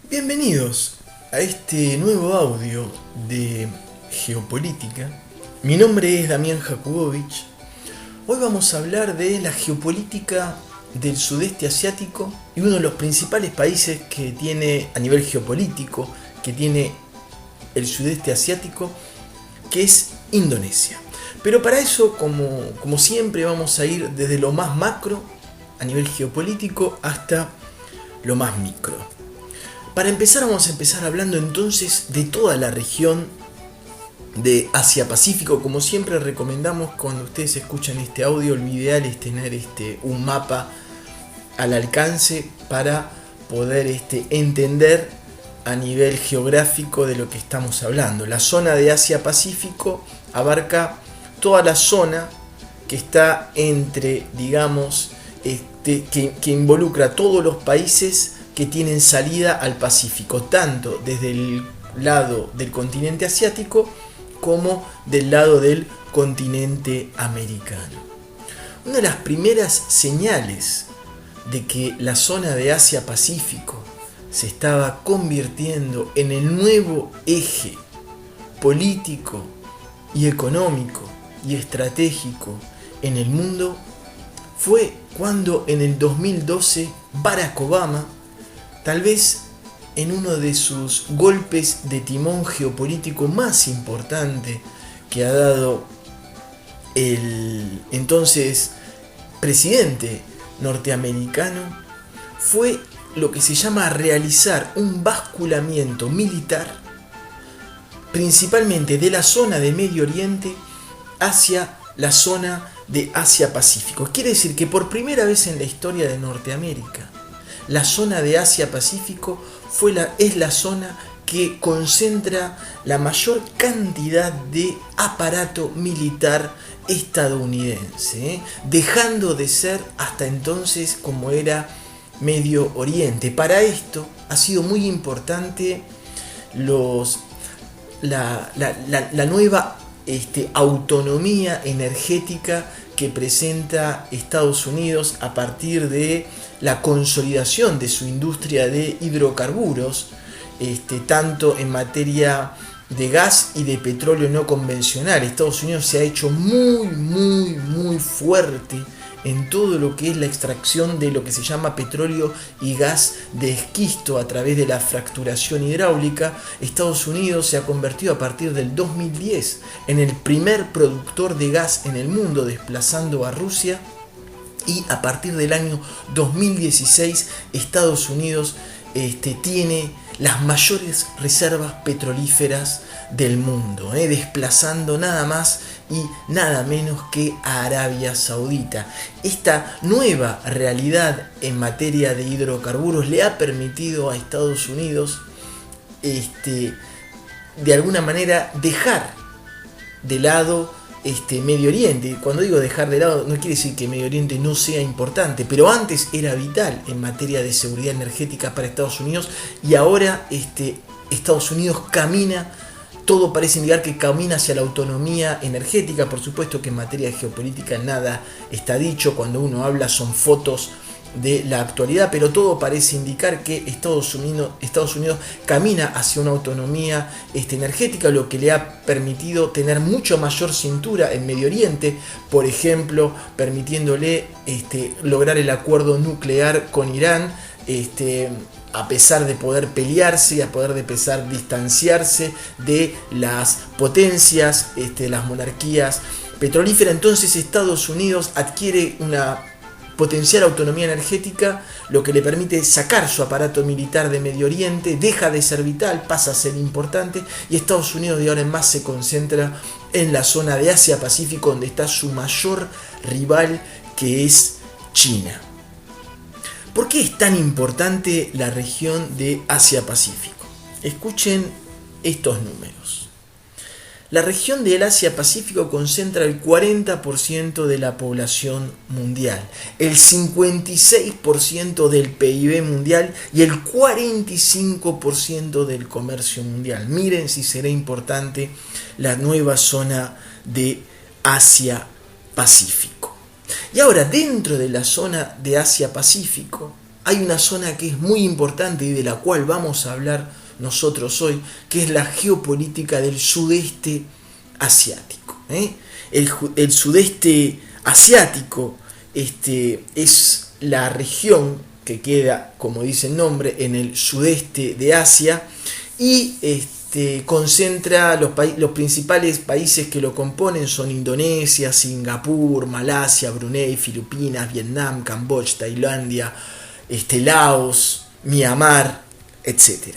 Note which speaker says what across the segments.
Speaker 1: Bienvenidos a este nuevo audio de geopolítica. Mi nombre es Damián Jakubowicz. Hoy vamos a hablar de la geopolítica del sudeste asiático y uno de los principales países que tiene a nivel geopolítico, que tiene el sudeste asiático, que es Indonesia. Pero para eso, como siempre, vamos a ir desde lo más macro a nivel geopolítico hasta lo más micro. Para empezar, vamos a empezar hablando entonces de toda la región de Asia-Pacífico. Como siempre recomendamos, cuando ustedes escuchan este audio, lo ideal es tener un mapa al alcance para poder entender a nivel geográfico de lo que estamos hablando. La zona de Asia-Pacífico abarca toda la zona que está entre, digamos, que involucra todos los países que tienen salida al Pacífico, tanto desde el lado del continente asiático como del lado del continente americano. Una de las primeras señales de que la zona de Asia-Pacífico se estaba convirtiendo en el nuevo eje político y económico y estratégico en el mundo fue cuando en el 2012 Barack Obama, tal vez en uno de sus golpes de timón geopolítico más importante que ha dado el entonces presidente norteamericano, fue lo que se llama realizar un basculamiento militar, principalmente de la zona de Medio Oriente hacia la zona de Asia-Pacífico. Quiere decir que por primera vez en la historia de Norteamérica, la zona de Asia-Pacífico es la zona que concentra la mayor cantidad de aparato militar estadounidense, dejando de ser hasta entonces como era Medio Oriente. Para esto ha sido muy importante la nueva autonomía energética que presenta Estados Unidos a partir de la consolidación de su industria de hidrocarburos, tanto en materia de gas y de petróleo no convencional. Estados Unidos se ha hecho muy fuerte en todo lo que es la extracción de lo que se llama petróleo y gas de esquisto a través de la fracturación hidráulica. Estados Unidos se ha convertido a partir del 2010 en el primer productor de gas en el mundo, desplazando a Rusia, y a partir del año 2016 Estados Unidos tiene las mayores reservas petrolíferas del mundo, desplazando nada más y nada menos que a Arabia Saudita. Esta nueva realidad en materia de hidrocarburos le ha permitido a Estados Unidos de alguna manera dejar de lado Medio Oriente. Cuando digo dejar de lado, no quiere decir que Medio Oriente no sea importante, pero antes era vital en materia de seguridad energética para Estados Unidos, y ahora Estados Unidos camina, todo parece indicar que camina hacia la autonomía energética. Por supuesto que en materia de geopolítica nada está dicho, cuando uno habla son fotos de la actualidad, pero todo parece indicar que Estados Unidos camina hacia una autonomía energética, lo que le ha permitido tener mucho mayor cintura en Medio Oriente, por ejemplo, permitiéndole lograr el acuerdo nuclear con Irán, a pesar de poder pelearse, a poder de pesar distanciarse de las potencias, las monarquías petrolíferas. Entonces Estados Unidos adquiere una potencial autonomía energética, lo que le permite sacar su aparato militar de Medio Oriente, deja de ser vital, pasa a ser importante, y Estados Unidos de ahora en más se concentra en la zona de Asia-Pacífico, donde está su mayor rival, que es China. ¿Por qué es tan importante la región de Asia-Pacífico? Escuchen estos números. La región del Asia-Pacífico concentra el 40% de la población mundial, el 56% del PIB mundial y el 45% del comercio mundial. Miren si será importante la nueva zona de Asia-Pacífico. Y ahora, dentro de la zona de Asia-Pacífico hay una zona que es muy importante y de la cual vamos a hablar nosotros hoy, que es la geopolítica del sudeste asiático. El sudeste asiático es la región que queda, como dice el nombre, en el sudeste de Asia y concentra los principales países que lo componen son Indonesia, Singapur, Malasia, Brunei, Filipinas, Vietnam, Camboya, Tailandia, Laos, Myanmar, etc.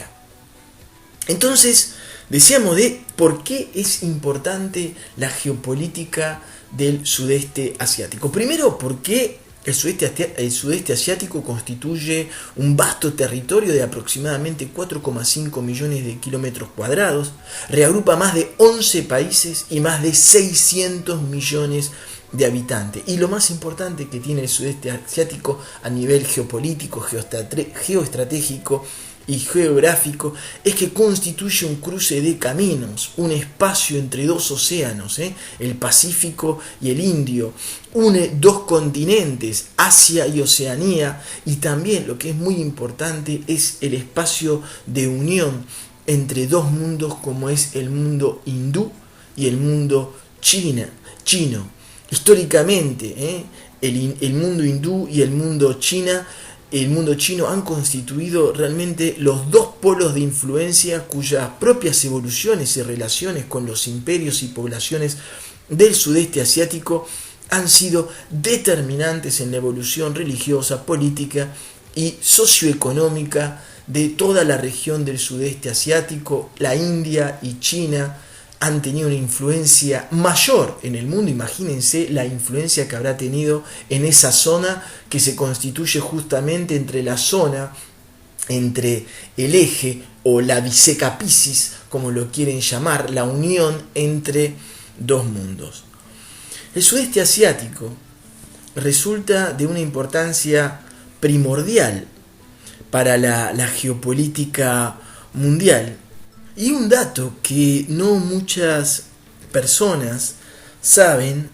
Speaker 1: Entonces, decíamos de por qué es importante la geopolítica del sudeste asiático. Primero, porque el sudeste asiático constituye un vasto territorio de aproximadamente 4,5 millones de kilómetros cuadrados, reagrupa más de 11 países y más de 600 millones de habitantes. Y lo más importante que tiene el sudeste asiático a nivel geopolítico, geoestratégico y geográfico es que constituye un cruce de caminos, un espacio entre dos océanos, el Pacífico y el Índico, une dos continentes, Asia y Oceanía, y también lo que es muy importante es el espacio de unión entre dos mundos como es el mundo hindú y el mundo chino. Históricamente, el mundo hindú y el mundo chino han constituido realmente los dos polos de influencia cuyas propias evoluciones y relaciones con los imperios y poblaciones del sudeste asiático han sido determinantes en la evolución religiosa, política y socioeconómica de toda la región del sudeste asiático. La India y China han tenido una influencia mayor en el mundo. Imagínense la influencia que habrá tenido en esa zona que se constituye justamente entre el eje o la Viseca Piscis, como lo quieren llamar, la unión entre dos mundos. El sudeste asiático resulta de una importancia primordial para la geopolítica mundial. Y un dato que no muchas personas saben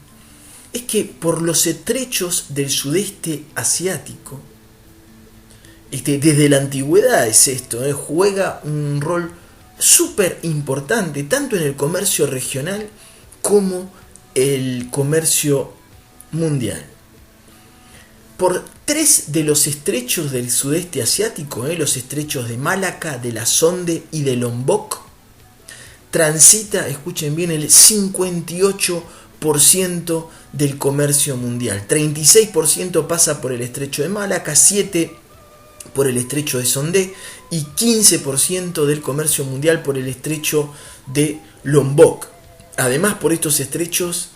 Speaker 1: es que por los estrechos del sudeste asiático, desde la antigüedad es esto, juega un rol súper importante tanto en el comercio regional como el comercio mundial. Por 3 de los estrechos del sudeste asiático, los estrechos de Malaca, de la Sonde y de Lombok, transita, escuchen bien, el 58% del comercio mundial. 36% pasa por el estrecho de Malaca, 7% por el estrecho de Sonde y 15% del comercio mundial por el estrecho de Lombok. Además, por estos estrechos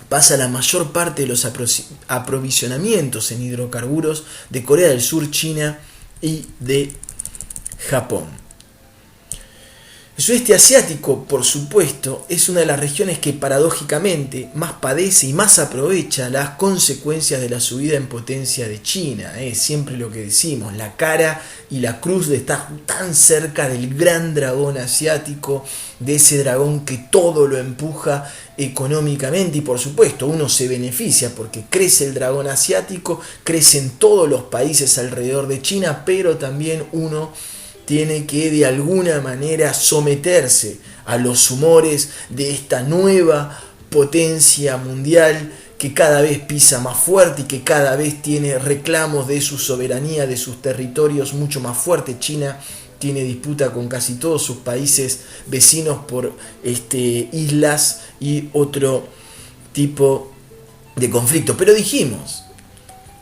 Speaker 1: pasa la mayor parte de los aprovisionamientos en hidrocarburos de Corea del Sur, China y de Japón. El sudeste asiático, por supuesto, es una de las regiones que paradójicamente más padece y más aprovecha las consecuencias de la subida en potencia de China. Siempre lo que decimos, la cara y la cruz de estar tan cerca del gran dragón asiático, de ese dragón que todo lo empuja económicamente, y por supuesto uno se beneficia porque crece el dragón asiático, crecen todos los países alrededor de China, pero también uno tiene que de alguna manera someterse a los humores de esta nueva potencia mundial que cada vez pisa más fuerte y que cada vez tiene reclamos de su soberanía, de sus territorios mucho más fuertes. China tiene disputa con casi todos sus países vecinos por islas y otro tipo de conflicto. Pero dijimos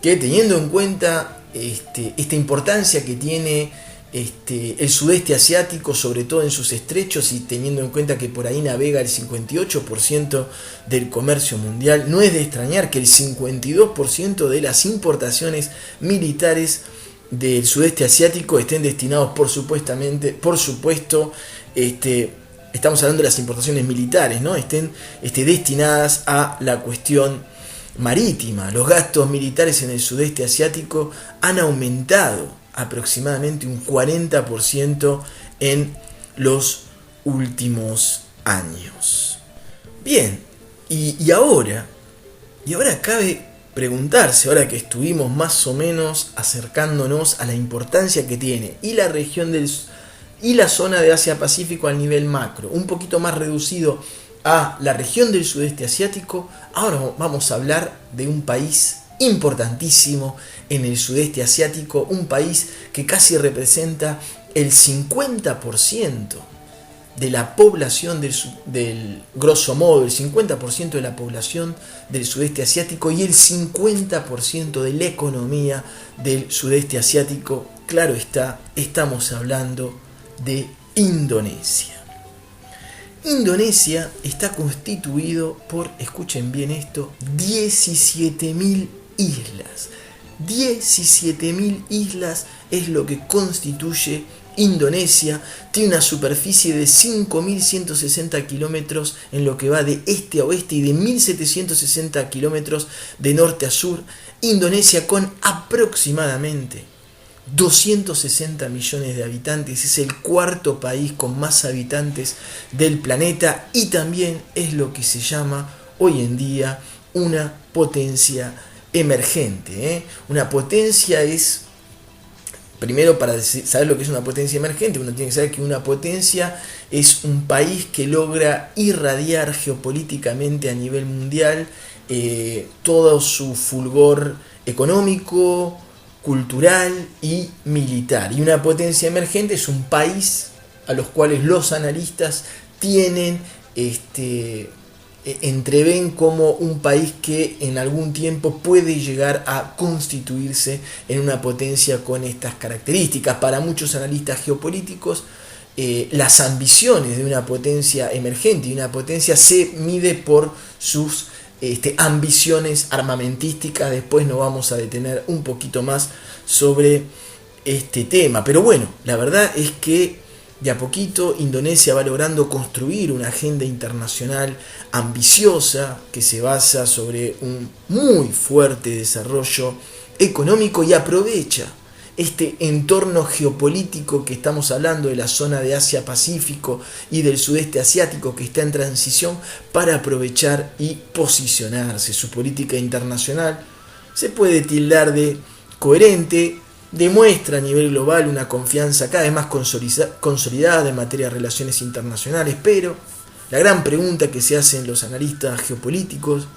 Speaker 1: que teniendo en cuenta esta importancia que tiene el sudeste asiático, sobre todo en sus estrechos, y teniendo en cuenta que por ahí navega el 58% del comercio mundial, no es de extrañar que el 52% de las importaciones militares del sudeste asiático estén destinados por supuesto, estamos hablando de las importaciones militares, ¿no? Estén destinadas a la cuestión marítima. Los gastos militares en el sudeste asiático han aumentado aproximadamente un 40% en los últimos años. Bien, y ahora cabe preguntarse, ahora que estuvimos más o menos acercándonos a la importancia que tiene y la región y la zona de Asia-Pacífico a nivel macro, un poquito más reducido a la región del sudeste asiático, ahora vamos a hablar de un país importantísimo en el sudeste asiático, un país que casi representa el 50% de la población del grosso modo, el 50% de la población del sudeste asiático y el 50% de la economía del sudeste asiático. Claro está, estamos hablando de Indonesia. Indonesia está constituido por, escuchen bien esto, 17.000 islas. 17.000 islas es lo que constituye Indonesia. Tiene una superficie de 5.160 kilómetros en lo que va de este a oeste y de 1.760 kilómetros de norte a sur. Indonesia, con aproximadamente 260 millones de habitantes, es el cuarto país con más habitantes del planeta y también es lo que se llama hoy en día una potencia emergente. Una potencia es, primero, para saber lo que es una potencia emergente, uno tiene que saber que una potencia es un país que logra irradiar geopolíticamente a nivel mundial todo su fulgor económico, cultural y militar. Y una potencia emergente es un país a los cuales los analistas tienen entreven como un país que en algún tiempo puede llegar a constituirse en una potencia con estas características. Para muchos analistas geopolíticos, las ambiciones de una potencia emergente y una potencia se mide por sus ambiciones armamentísticas. Después nos vamos a detener un poquito más sobre este tema. Pero bueno, la verdad es que de a poquito Indonesia va logrando construir una agenda internacional ambiciosa que se basa sobre un muy fuerte desarrollo económico y aprovecha este entorno geopolítico que estamos hablando de la zona de Asia-Pacífico y del sudeste asiático que está en transición para aprovechar y posicionarse. Su política internacional se puede tildar de coherente, demuestra a nivel global una confianza cada vez más consolidada en materia de relaciones internacionales, pero la gran pregunta que se hacen los analistas geopolíticos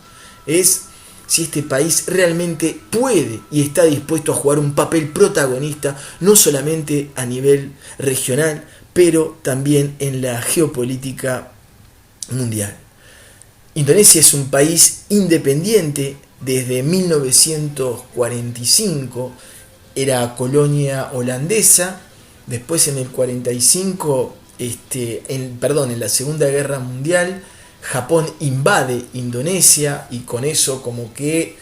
Speaker 1: es si este país realmente puede y está dispuesto a jugar un papel protagonista, no solamente a nivel regional, pero también en la geopolítica mundial. Indonesia es un país independiente desde 1945, era colonia holandesa. Después, en el 45, en la Segunda Guerra Mundial, Japón invade Indonesia y con eso como que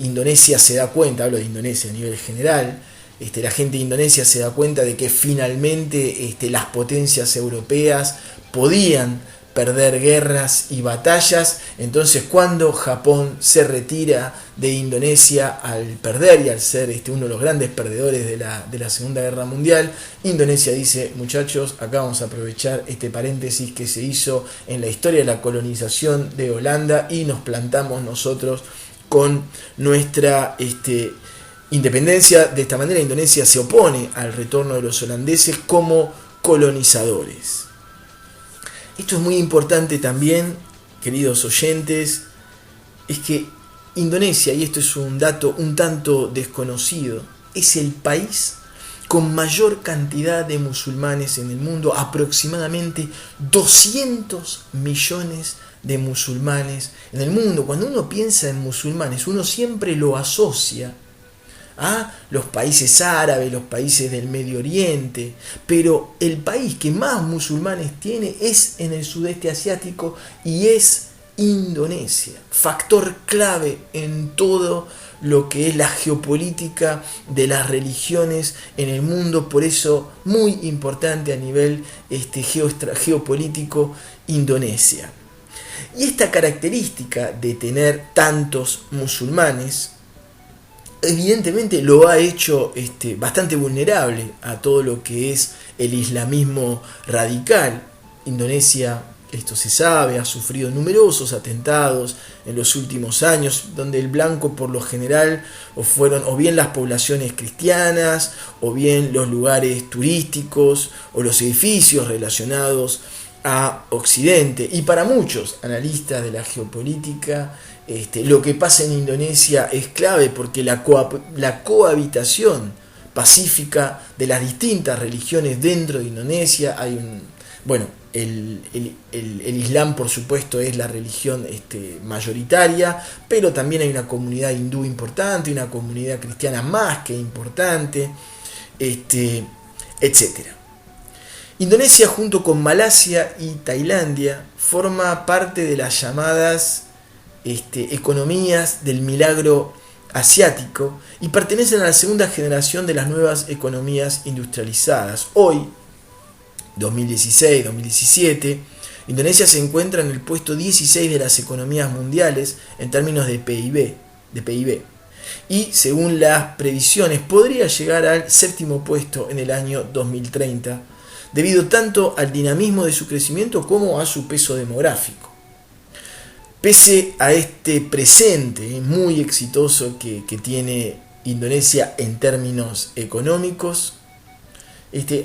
Speaker 1: Indonesia se da cuenta, hablo de Indonesia a nivel general, la gente de Indonesia se da cuenta de que finalmente las potencias europeas podían perder guerras y batallas. Entonces, cuando Japón se retira de Indonesia al perder y al ser uno de los grandes perdedores de la Segunda Guerra Mundial, Indonesia dice: muchachos, acá vamos a aprovechar este paréntesis que se hizo en la historia de la colonización de Holanda y nos plantamos nosotros con nuestra independencia. De esta manera, Indonesia se opone al retorno de los holandeses como colonizadores. Esto es muy importante también, queridos oyentes, es que Indonesia, y esto es un dato un tanto desconocido, es el país con mayor cantidad de musulmanes en el mundo, aproximadamente 200 millones de musulmanes en el mundo. Cuando uno piensa en musulmanes, uno siempre lo asocia a los países árabes, los países del Medio Oriente, pero el país que más musulmanes tiene es en el sudeste asiático y es Indonesia, factor clave en todo lo que es la geopolítica de las religiones en el mundo. Por eso muy importante a nivel geopolítico Indonesia. Y esta característica de tener tantos musulmanes evidentemente lo ha hecho bastante vulnerable a todo lo que es el islamismo radical. Indonesia esto se sabe, ha sufrido numerosos atentados en los últimos años, donde el blanco por lo general fueron o bien las poblaciones cristianas, o bien los lugares turísticos, o los edificios relacionados a Occidente. Y para muchos analistas de la geopolítica, lo que pasa en Indonesia es clave, porque la cohabitación pacífica de las distintas religiones dentro de Indonesia, el Islam, por supuesto, es la religión mayoritaria, pero también hay una comunidad hindú importante, una comunidad cristiana más que importante, etc. Indonesia, junto con Malasia y Tailandia, forma parte de las llamadas economías del milagro asiático y pertenecen a la segunda generación de las nuevas economías industrializadas. Hoy, 2016-2017, Indonesia se encuentra en el puesto 16 de las economías mundiales en términos de PIB, y según las previsiones podría llegar al séptimo puesto en el año 2030, debido tanto al dinamismo de su crecimiento como a su peso demográfico. Pese a este presente muy exitoso que tiene Indonesia en términos económicos,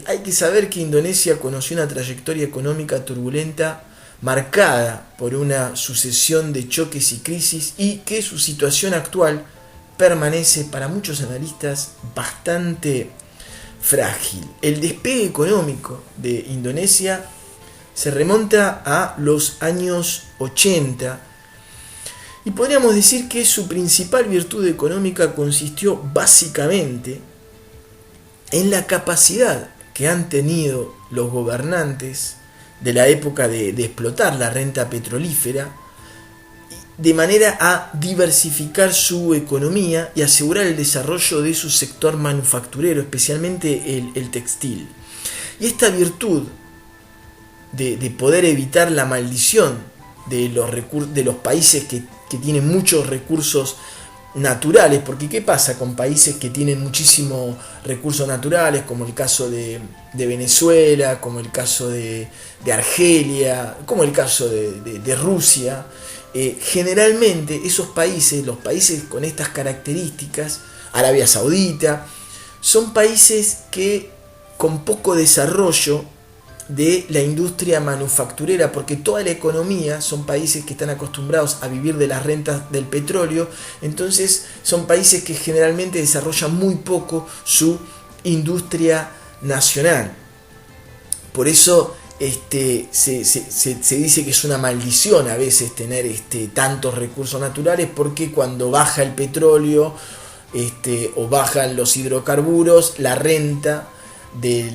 Speaker 1: hay que saber que Indonesia conoció una trayectoria económica turbulenta marcada por una sucesión de choques y crisis, y que su situación actual permanece para muchos analistas bastante frágil. El despegue económico de Indonesia se remonta a los años 80 y podríamos decir que su principal virtud económica consistió básicamente en la capacidad que han tenido los gobernantes de la época de explotar la renta petrolífera, de manera a diversificar su economía y asegurar el desarrollo de su sector manufacturero, especialmente el textil. Y esta virtud de poder evitar la maldición de los países que tienen muchos recursos naturales, porque ¿qué pasa con países que tienen muchísimos recursos naturales, como el caso de Venezuela, como el caso de Argelia, como el caso de Rusia? Generalmente esos países, los países con estas características, Arabia Saudita, son países que con poco desarrollo de la industria manufacturera, porque toda la economía son países que están acostumbrados a vivir de las rentas del petróleo, entonces son países que generalmente desarrollan muy poco su industria nacional. Por eso se dice que es una maldición a veces tener tantos recursos naturales, porque cuando baja el petróleo o bajan los hidrocarburos, la renta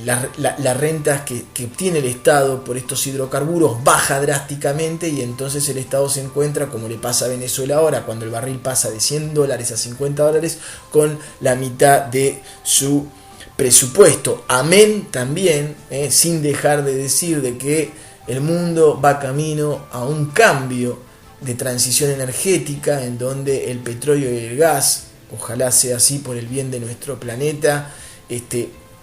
Speaker 1: las rentas que obtiene el Estado por estos hidrocarburos baja drásticamente, y entonces el Estado se encuentra, como le pasa a Venezuela ahora, cuando el barril pasa de $100 a $50, con la mitad de su presupuesto. Amén también, sin dejar de decir de que el mundo va camino a un cambio de transición energética, en donde el petróleo y el gas, ojalá sea así por el bien de nuestro planeta,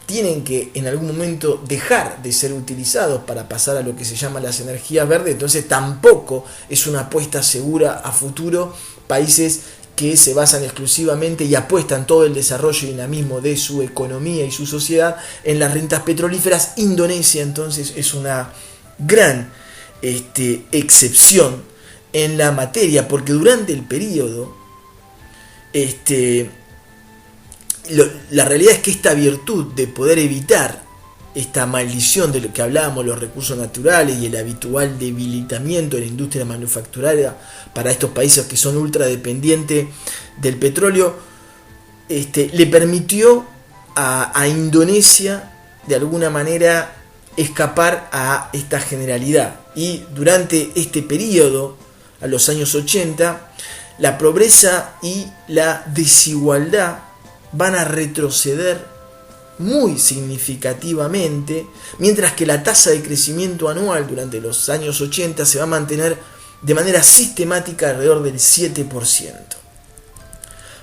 Speaker 1: tienen que en algún momento dejar de ser utilizados para pasar a lo que se llama las energías verdes. Entonces tampoco es una apuesta segura a futuro países que se basan exclusivamente y apuestan todo el desarrollo y dinamismo de su economía y su sociedad en las rentas petrolíferas. Indonesia entonces es una gran excepción en la materia, porque durante el periodo la realidad es que esta virtud de poder evitar esta maldición de lo que hablábamos, los recursos naturales y el habitual debilitamiento de la industria manufacturera para estos países que son ultra dependientes del petróleo, le permitió a Indonesia de alguna manera escapar a esta generalidad. Y durante este periodo, a los años 80, la pobreza y la desigualdad van a retroceder muy significativamente, mientras que la tasa de crecimiento anual durante los años 80 se va a mantener de manera sistemática alrededor del 7%.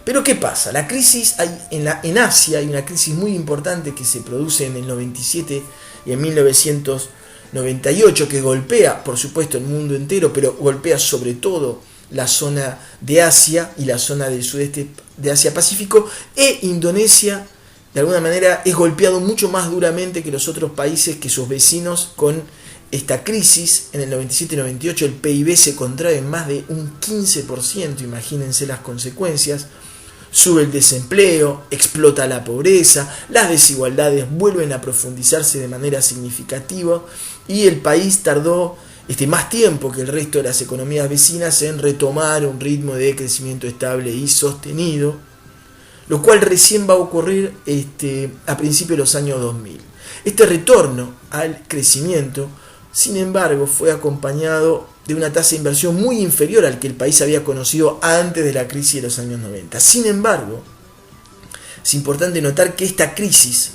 Speaker 1: Pero ¿qué pasa? La crisis en Asia hay una crisis muy importante que se produce en el 97 y en 1999, 98, que golpea, por supuesto, el mundo entero, pero golpea sobre todo la zona de Asia y la zona del sudeste de Asia-Pacífico, e Indonesia, de alguna manera, es golpeado mucho más duramente que los otros países, que sus vecinos, con esta crisis. En el 97-98 el PIB se contrae en más de un 15%, imagínense las consecuencias. Sube el desempleo, explota la pobreza, las desigualdades vuelven a profundizarse de manera significativa y el país tardó más tiempo que el resto de las economías vecinas en retomar un ritmo de crecimiento estable y sostenido, lo cual recién va a ocurrir a principios de los años 2000. Este retorno al crecimiento, sin embargo, fue acompañado de una tasa de inversión muy inferior al que el país había conocido antes de la crisis de los años 90. Sin embargo, es importante notar que esta crisis,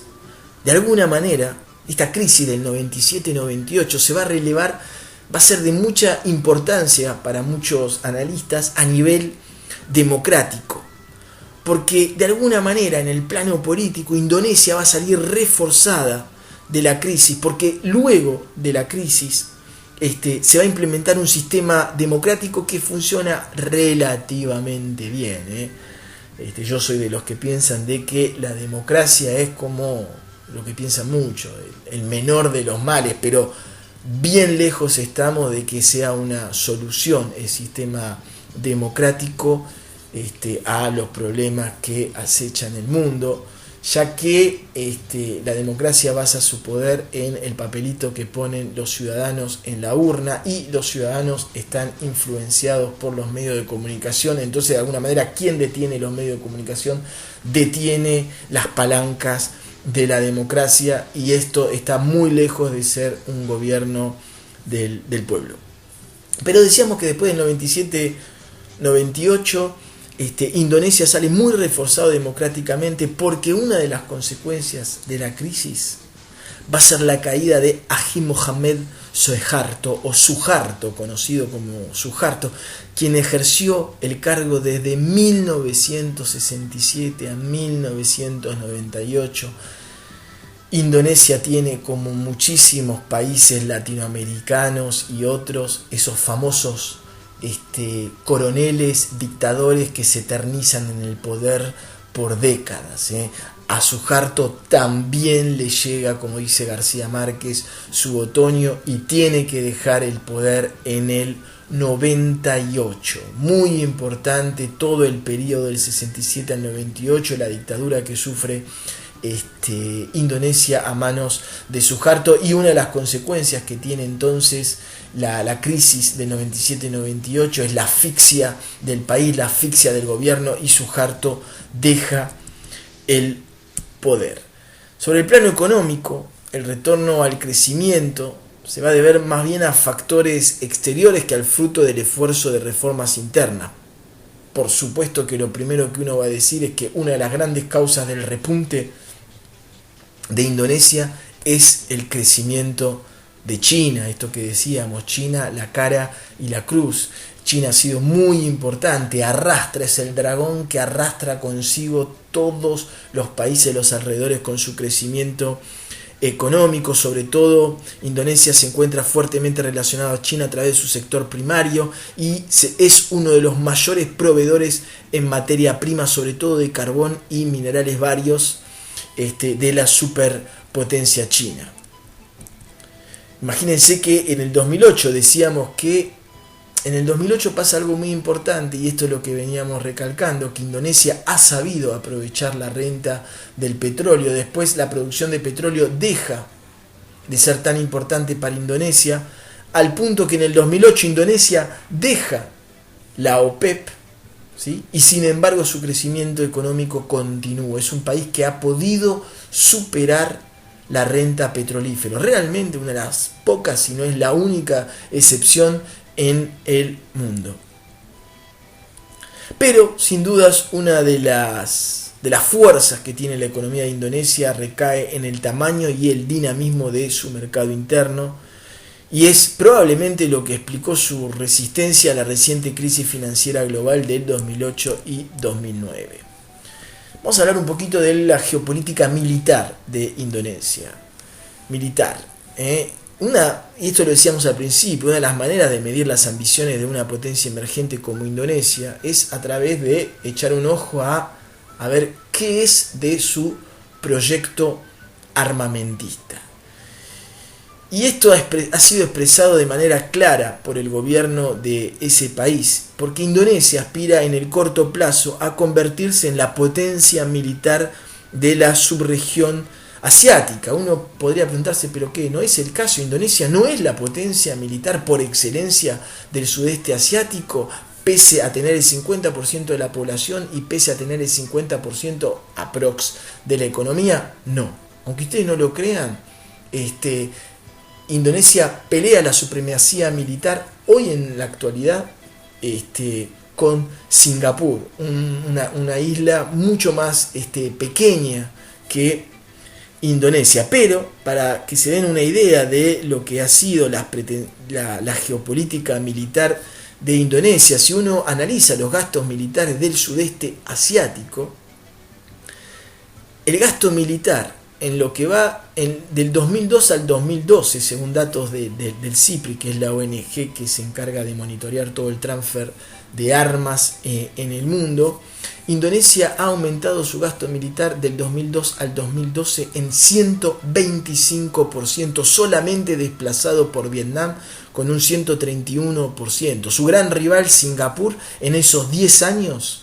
Speaker 1: de alguna manera, esta crisis del 97-98 se va a relevar, va a ser de mucha importancia para muchos analistas a nivel democrático. Porque de alguna manera en el plano político Indonesia va a salir reforzada de la crisis, porque luego de la crisis se va a implementar un sistema democrático que funciona relativamente bien. Yo soy de los que piensan de que la democracia es como lo que piensan mucho, el menor de los males, pero bien lejos estamos de que sea una solución el sistema democrático a los problemas que acechan el mundo, ya que la democracia basa su poder en el papelito que ponen los ciudadanos en la urna, y los ciudadanos están influenciados por los medios de comunicación. Entonces, de alguna manera, quien detiene los medios de comunicación detiene las palancas de la democracia, y esto está muy lejos de ser un gobierno del pueblo. Pero decíamos que después del 97-98 Indonesia sale muy reforzado democráticamente, porque una de las consecuencias de la crisis va a ser la caída de Haji Mohamed Suharto, o Suharto, conocido como Suharto, quien ejerció el cargo desde 1967 a 1998. Indonesia tiene, como muchísimos países latinoamericanos y otros, esos famosos coroneles, dictadores que se eternizan en el poder por décadas. A Suharto también le llega, como dice García Márquez, su otoño, y tiene que dejar el poder en el 98. Muy importante todo el periodo del 67 al 98, la dictadura que sufre Indonesia a manos de Suharto, y una de las consecuencias que tiene entonces la crisis del 97-98 es la asfixia del país, la asfixia del gobierno, y Suharto deja el poder. Sobre el plano económico, el retorno al crecimiento se va a deber más bien a factores exteriores que al fruto del esfuerzo de reformas internas. Por supuesto que lo primero que uno va a decir es que una de las grandes causas del repunte de Indonesia es el crecimiento de China. Esto que decíamos, China, la cara y la cruz. China ha sido muy importante, es el dragón que arrastra consigo todos los países de los alrededores con su crecimiento económico. Sobre todo, Indonesia se encuentra fuertemente relacionado a China a través de su sector primario, y es uno de los mayores proveedores en materia prima, sobre todo de carbón y minerales varios, de la superpotencia china. Imagínense que en el 2008 decíamos que en el 2008 pasa algo muy importante, y esto es lo que veníamos recalcando, que Indonesia ha sabido aprovechar la renta del petróleo. Después la producción de petróleo deja de ser tan importante para Indonesia, al punto que en el 2008 Indonesia deja la OPEP, ¿sí? Y sin embargo su crecimiento económico continúa. Es un país que ha podido superar la renta petrolífera. Realmente una de las pocas, si no es la única excepción en el mundo. Pero sin dudas una de las fuerzas que tiene la economía de Indonesia recae en el tamaño y el dinamismo de su mercado interno, y es probablemente lo que explicó su resistencia a la reciente crisis financiera global del 2008 y 2009. Vamos a hablar un poquito de la geopolítica militar de Indonesia. Militar, y esto lo decíamos al principio, una de las maneras de medir las ambiciones de una potencia emergente como Indonesia es a través de echar un ojo a ver qué es de su proyecto armamentista. Y esto ha sido expresado de manera clara por el gobierno de ese país, porque Indonesia aspira en el corto plazo a convertirse en la potencia militar de la subregión asiática. Uno podría preguntarse, ¿pero qué? ¿No es el caso? ¿Indonesia no es la potencia militar por excelencia del sudeste asiático, pese a tener el 50% de la población y pese a tener el 50% aprox de la economía? No. Aunque ustedes no lo crean, Indonesia pelea la supremacía militar hoy en la actualidad con Singapur, una isla mucho más pequeña que Indonesia. Pero para que se den una idea de lo que ha sido la geopolítica militar de Indonesia, si uno analiza los gastos militares del sudeste asiático, el gasto militar en lo que va del 2002 al 2012, según datos del CIPRI, que es la ONG que se encarga de monitorear todo el transfer de armas en el mundo, Indonesia ha aumentado su gasto militar del 2002 al 2012 en 125%, solamente desplazado por Vietnam con un 131%. Su gran rival Singapur en esos 10 años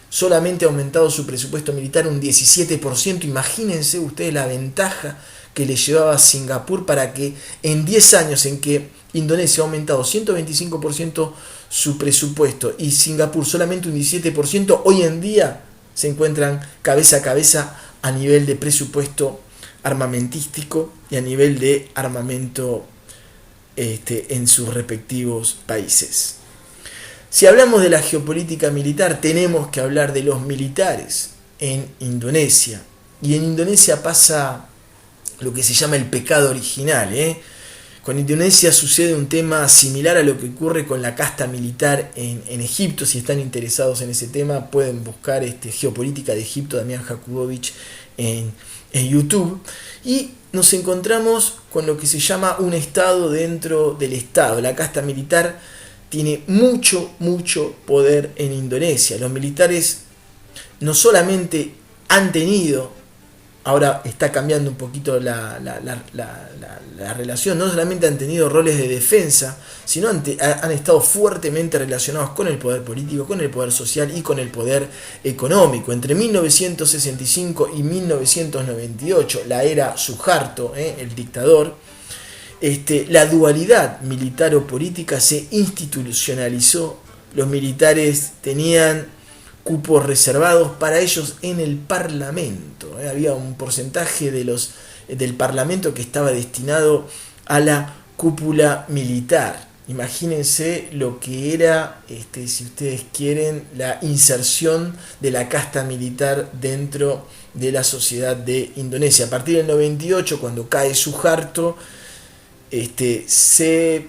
Speaker 1: solamente ha aumentado su presupuesto militar un 17%. Imagínense ustedes la ventaja que le llevaba a Singapur para que en 10 años en que Indonesia ha aumentado 125% su presupuesto y Singapur solamente un 17%, hoy en día se encuentran cabeza a cabeza a nivel de presupuesto armamentístico y a nivel de armamento en sus respectivos países. Si hablamos de la geopolítica militar, tenemos que hablar de los militares en Indonesia. Y en Indonesia pasa lo que se llama el pecado original. Con Indonesia sucede un tema similar a lo que ocurre con la casta militar en Egipto. Si están interesados en ese tema, pueden buscar Geopolítica de Egipto, Damián Jakubowicz, en YouTube. Y nos encontramos con lo que se llama un Estado dentro del Estado. La casta militar tiene mucho poder en Indonesia. Los militares no solamente han tenido, ahora está cambiando un poquito la relación, no solamente han tenido roles de defensa, sino han estado fuertemente relacionados con el poder político, con el poder social y con el poder económico. Entre 1965 y 1998, la era Suharto, el dictador, la dualidad militar o política se institucionalizó. Los militares tenían cupos reservados para ellos en el Parlamento. Había un porcentaje del Parlamento que estaba destinado a la cúpula militar. Imagínense lo que era, si ustedes quieren, la inserción de la casta militar dentro de la sociedad de Indonesia. A partir del 98, cuando cae Suharto, se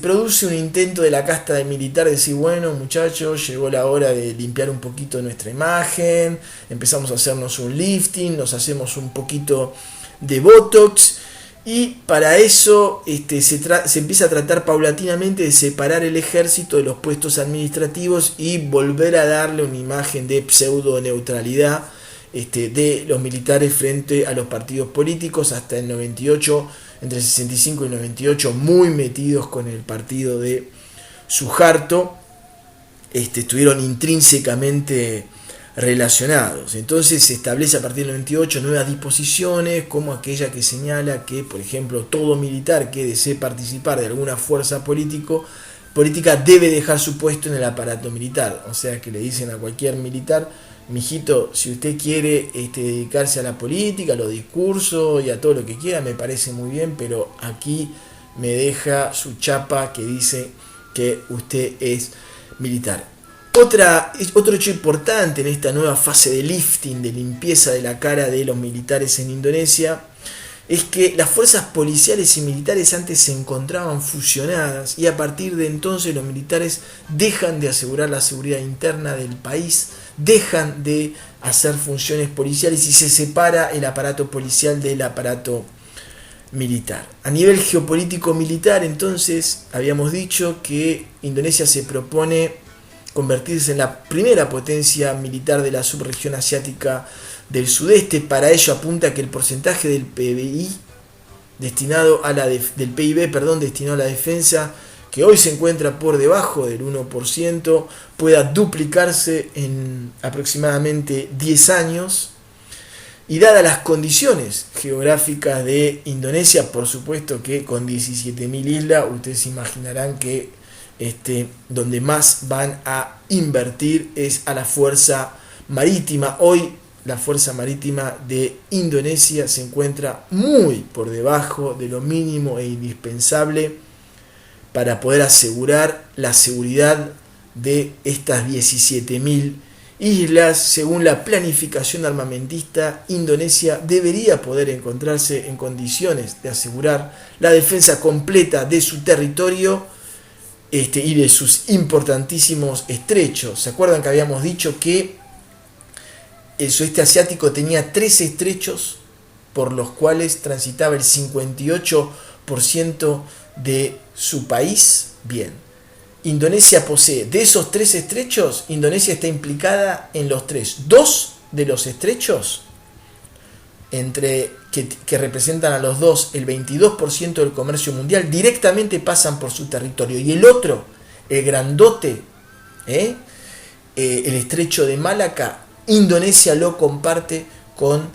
Speaker 1: produce un intento de la casta de militar de decir, bueno muchachos, llegó la hora de limpiar un poquito nuestra imagen, empezamos a hacernos un lifting, nos hacemos un poquito de botox, y para eso se empieza a tratar paulatinamente de separar el ejército de los puestos administrativos y volver a darle una imagen de pseudo neutralidad de los militares frente a los partidos políticos. Hasta el 98, entre el 65 y el 98, muy metidos con el partido de Suharto, estuvieron intrínsecamente relacionados. Entonces se establece a partir del 98 nuevas disposiciones, como aquella que señala que, por ejemplo, todo militar que desee participar de alguna fuerza política debe dejar su puesto en el aparato militar. O sea que le dicen a cualquier militar: mijito, si usted quiere dedicarse a la política, a los discursos y a todo lo que quiera, me parece muy bien, pero aquí me deja su chapa que dice que usted es militar. Otro hecho importante en esta nueva fase de lifting, de limpieza de la cara de los militares en Indonesia, es que las fuerzas policiales y militares antes se encontraban fusionadas, y a partir de entonces los militares dejan de asegurar la seguridad interna del país, dejan de hacer funciones policiales y se separa el aparato policial del aparato militar. A nivel geopolítico militar, entonces, habíamos dicho que Indonesia se propone convertirse en la primera potencia militar de la subregión asiática del sudeste. Para ello apunta que el porcentaje del PBI destinado a del PIB, destinado a la defensa, que hoy se encuentra por debajo del 1%, pueda duplicarse en aproximadamente 10 años. Y dadas las condiciones geográficas de Indonesia, por supuesto que con 17.000 islas, ustedes se imaginarán que donde más van a invertir es a la fuerza marítima. Hoy la fuerza marítima de Indonesia se encuentra muy por debajo de lo mínimo e indispensable para poder asegurar la seguridad de estas 17.000 islas. Según la planificación armamentista, Indonesia debería poder encontrarse en condiciones de asegurar la defensa completa de su territorio y de sus importantísimos estrechos. ¿Se acuerdan que habíamos dicho que el sudeste asiático tenía 3 estrechos por los cuales transitaba el 58% de su país? Bien, Indonesia posee, de esos 3 estrechos, Indonesia está implicada en los 3. 2 de los estrechos, que representan a los 2 el 22% del comercio mundial, directamente pasan por su territorio. Y el otro, el grandote, el estrecho de Malaca, Indonesia lo comparte con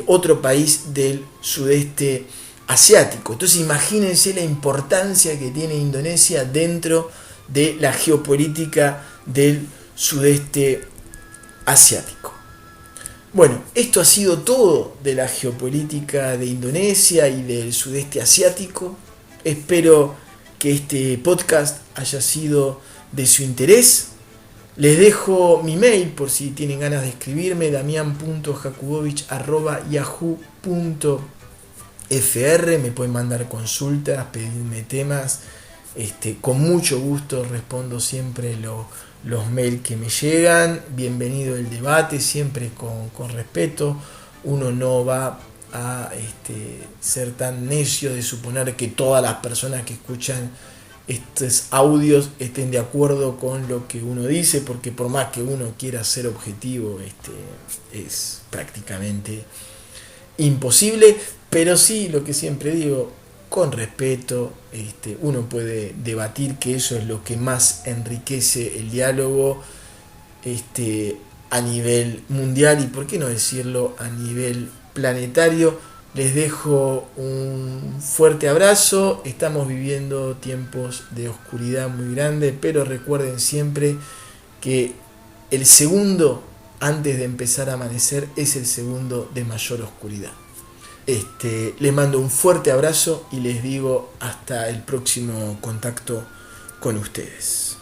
Speaker 1: otro país del sudeste asiático. Entonces imagínense la importancia que tiene Indonesia dentro de la geopolítica del sudeste asiático. Bueno, esto ha sido todo de la geopolítica de Indonesia y del sudeste asiático. Espero que este podcast haya sido de su interés. Les dejo mi mail por si tienen ganas de escribirme, damian.jakubovich@yahoo.fr. Me pueden mandar consultas, pedirme temas. Con mucho gusto respondo siempre los mails que me llegan. Bienvenido el debate, siempre con respeto. Uno no va a ser tan necio de suponer que todas las personas que escuchan estos audios estén de acuerdo con lo que uno dice, porque por más que uno quiera ser objetivo, es prácticamente imposible. Pero sí, lo que siempre digo, con respeto, uno puede debatir, que eso es lo que más enriquece el diálogo a nivel mundial y, por qué no decirlo, a nivel planetario. Les dejo un fuerte abrazo. Estamos viviendo tiempos de oscuridad muy grande, pero recuerden siempre que el segundo antes de empezar a amanecer es el segundo de mayor oscuridad. Les mando un fuerte abrazo y les digo hasta el próximo contacto con ustedes.